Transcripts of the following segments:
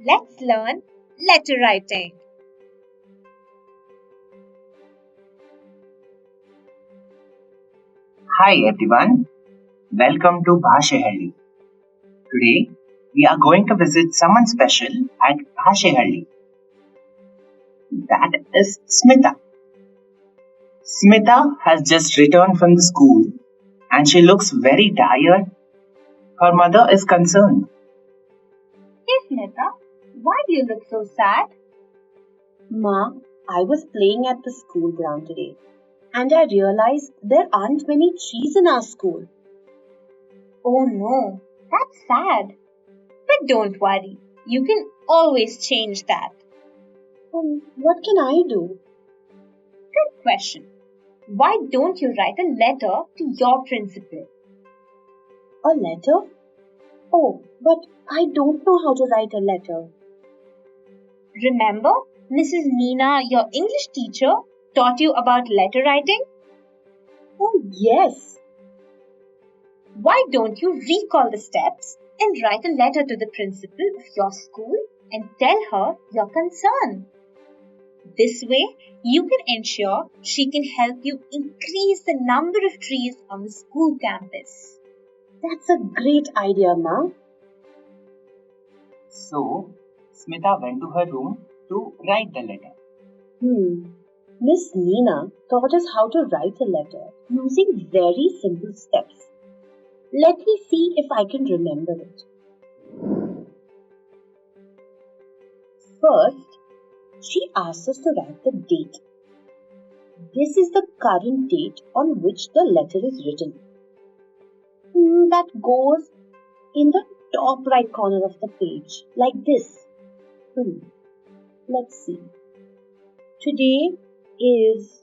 Let's learn letter writing. Hi everyone, welcome to Bhashahalli. Today we are going to visit someone special at Bhashahalli. That is Smita. Smita has just returned from the school and she looks very tired. Her mother is concerned. Hey Smita, why do you look so sad? Ma, I was playing at the school ground today and I realized there aren't many trees in our school. Oh no, that's sad. But don't worry, you can always change that. What can I do? Good question. Why don't you write a letter to your principal? A letter? Oh, but I don't know how to write a letter. Remember, Mrs. Meena, your English teacher, taught you about letter writing? Oh, yes. Why don't you recall the steps and write a letter to the principal of your school and tell her your concern? This way, you can ensure she can help you increase the number of trees on the school campus. That's a great idea, Ma. So, Smita went to her room to write the letter. Miss Nina taught us how to write a letter using very simple steps. Let me see if I can remember it. First, she asked us to write the date. This is the current date on which the letter is written. That goes in the top right corner of the page, like this. Let's see. Today is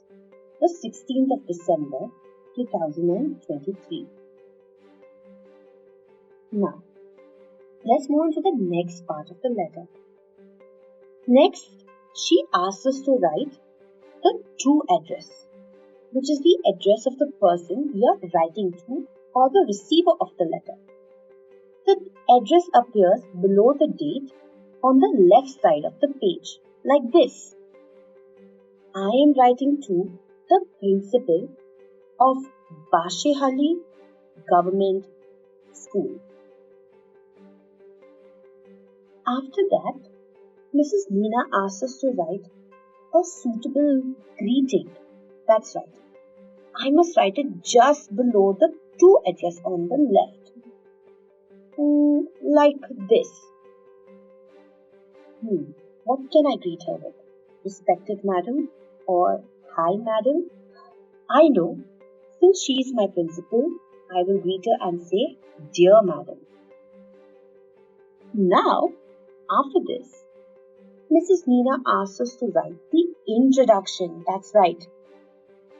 the 16th of December, 2023. Now, let's move on to the next part of the letter. Next, she asks us to write the true address, which is the address of the person we are writing to or the receiver of the letter. The address appears below the date on the left side of the page, like this. I am writing to the principal of Bhashahalli Government School. After that, Mrs. Meena asks us to write a suitable greeting. That's right. I must write it just below the true address on the left. Like this. What can I greet her with? Respected madam or hi madam? I know. Since she is my principal, I will greet her and say dear madam. Now, after this, Mrs. Meena asks us to write the introduction. That's right.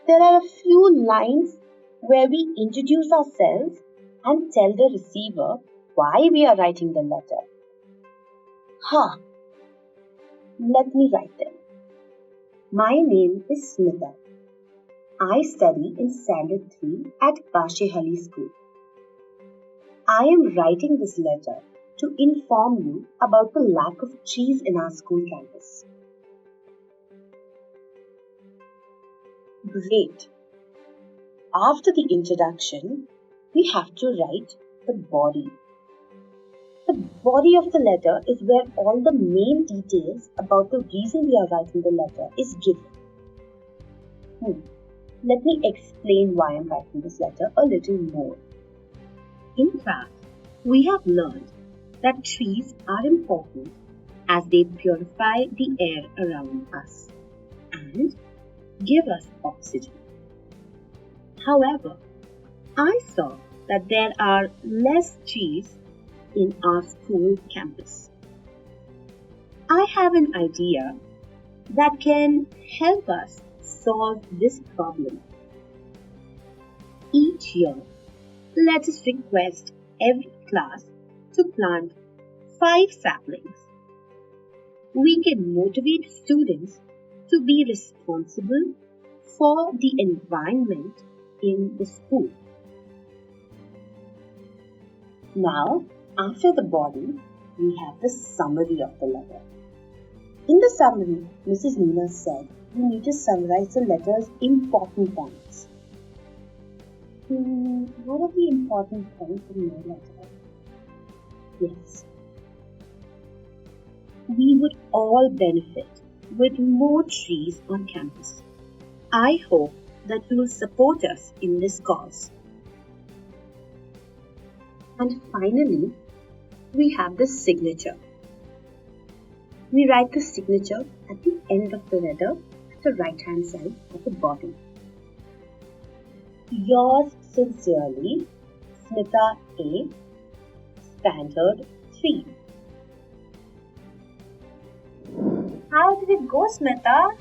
There are a few lines where we introduce ourselves and tell the receiver why we are writing the letter. Let me write them. My name is Smita. I study in Standard 3 at Bhashahalli School. I am writing this letter to inform you about the lack of trees in our school campus. Great. After the introduction, we have to write the body. The body of the letter is where all the main details about the reason we are writing the letter is given. Let me explain why I am writing this letter a little more. In class, we have learned that trees are important as they purify the air around us and give us oxygen. However, I saw that there are less trees in our school campus. I have an idea that can help us solve this problem. Each year, let us request every class to plant 5 saplings. We can motivate students to be responsible for the environment in the school. Now, after the body, we have the summary of the letter. In the summary, Mrs. Neena said you need to summarize the letter's important points. What are the important points in my letter? Yes. We would all benefit with more trees on campus. I hope that you will support us in this cause. And finally, we have the signature. We write the signature at the end of the letter at the right hand side at the bottom. Yours sincerely, Smita A, Standard 3. How did it go, Smita?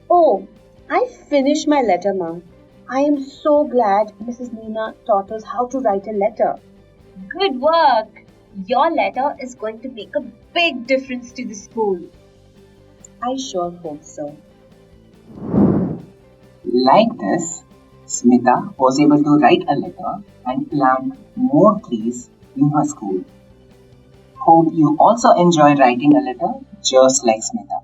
Oh, I finished my letter, Mom. I am so glad Mrs. Neena taught us how to write a letter. Good work! Your letter is going to make a big difference to the school. I sure hope so. Like this, Smita was able to write a letter and plant more trees in her school. Hope you also enjoy writing a letter just like Smita.